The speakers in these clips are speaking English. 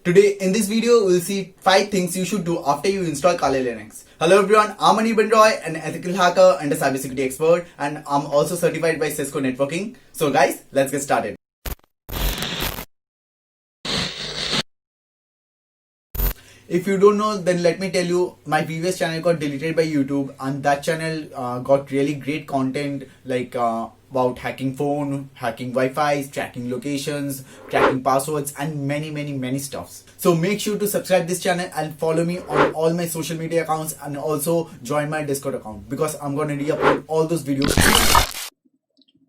Today in this video we'll see 5 things you should do after you install Kali Linux. Hello everyone, I'm Anirbanroy, an ethical hacker and a cybersecurity expert, and I'm also certified by Cisco Networking. So guys, let's get started. If you don't know, then let me tell you, my previous channel got deleted by YouTube, and that channel got really great content like about hacking phone, hacking Wi-Fi, tracking locations, tracking passwords, and many stuffs. So make sure to subscribe this channel and follow me on all my social media accounts, and also join my Discord account because I'm gonna re-upload all those videos.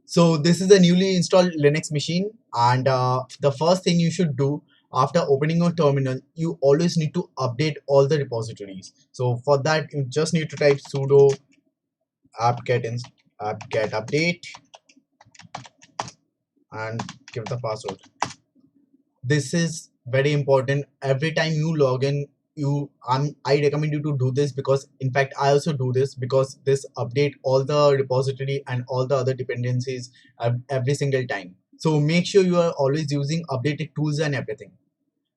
So this is a newly installed Linux machine, and the first thing you should do after opening your terminal, you always need to update all the repositories. So for that, you just need to type sudo apt-get update and give the password. This is very important. Every time you log in, I recommend you to do this, because in fact I also do this, because this update all the repository and all the other dependencies every single time. So make sure you are always using updated tools and everything.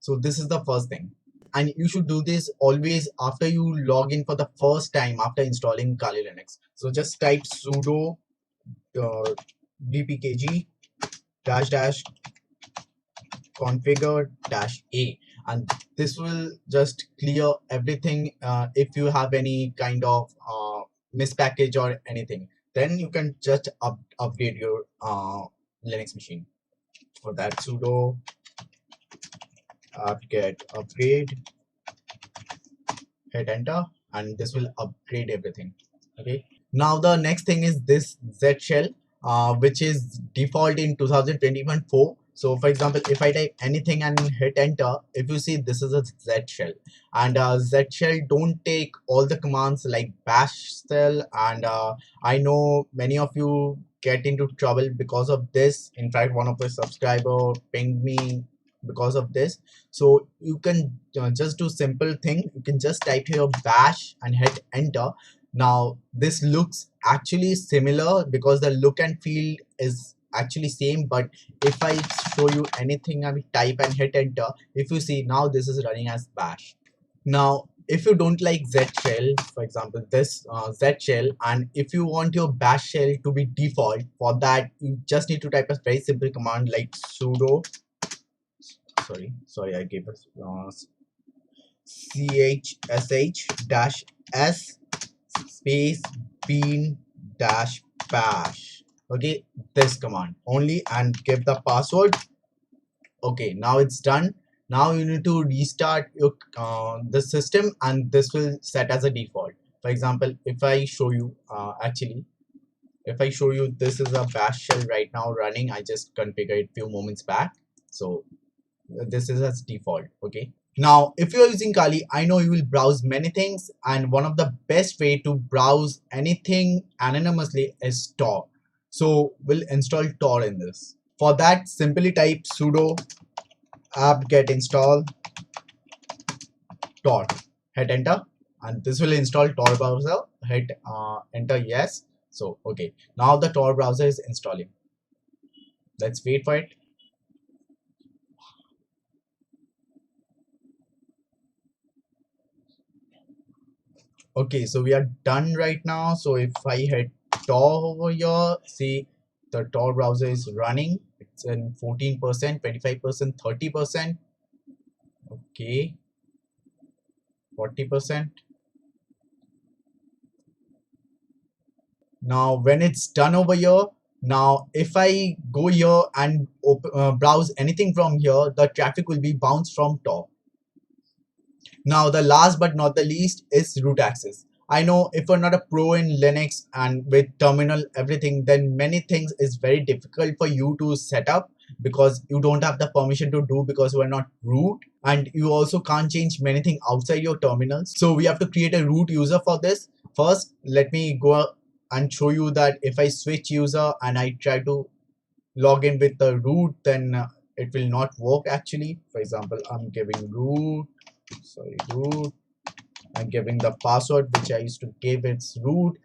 So this is the first thing, and you should do this always after you log in for the first time after installing Kali Linux. So just type sudo dpkg configure -a, and this will just clear everything. If you have any kind of mispackage or anything, then you can just upgrade your Linux machine. For that, sudo apt-get upgrade, hit enter, and this will upgrade everything. Okay, now the next thing is this Zshell, which is default in 2021 4. So for example, if I type anything and hit enter, if you see, this is a Zshell, and Zshell don't take all the commands like bash shell, and I know many of you get into trouble because of this. In fact, one of the subscriber pinged me because of this. So you can just do simple thing. You can just type here bash and hit enter. Now this looks actually similar because the look and feel is actually same, but if I show you anything and type and hit enter, if you see, now this is running as bash. Now if you don't like Zshell, for example this Zshell, and if you want your bash shell to be default, for that you just need to type a very simple command like sudo sorry I gave us chsh-s space bean dash bash. Okay, this command only, and give the password. Okay, now it's done. Now you need to restart your the system, and this will set as a default. For example, if I show you if I show you, this is a bash shell right now running. I just configured it few moments back, so this is as default. Okay, now if you are using Kali, I know you will browse many things, and one of the best way to browse anything anonymously is Tor. So we'll install Tor in this. For that, simply type sudo apt-get install Tor, hit enter, and this will install Tor browser. Hit enter, yes. So okay, now the Tor browser is installing. Let's wait for it. Okay, so we are done right now. So if I hit Tor over here, see the Tor browser is running. It's in 14%, 25%, 30%. Okay, 40%. Now when it's done over here, now if I go here and browse anything from here, the traffic will be bounced from Tor. Now the last but not the least is root access. I know if you're not a pro in Linux and with terminal everything, then many things is very difficult for you to set up, because you don't have the permission to do, because you are not root, and you also can't change many things outside your terminals. So we have to create a root user for this. First, let me go and show you that if I switch user and I try to log in with the root, then it will not work actually. For example, I'm giving root, I'm giving the password which I used to give, its root,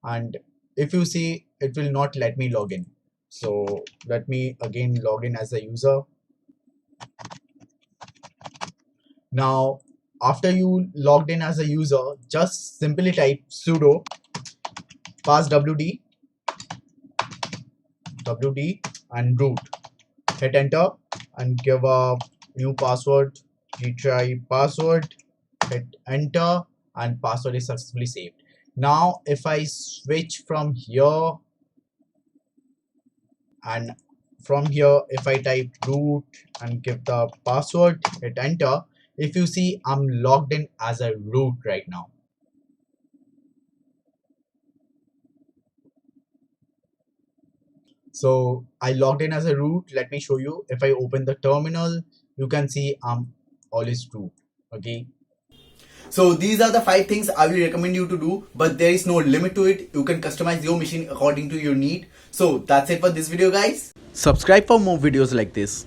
and if you see, it will not let me log in. So let me again log in as a user. Now, after you logged in as a user, just simply type sudo passwd and root. Hit enter and give a new password. Retry password. Hit enter and password is successfully saved. Now, if I switch from here and from here, if I type root and give the password, hit enter, if you see, I'm logged in as a root right now. So I logged in as a root. Let me show you. If I open the terminal, you can see I'm always root. Okay. So these are the 5 things I will recommend you to do, but there is no limit to it. You can customize your machine according to your need. So that's it for this video, guys. Subscribe for more videos like this.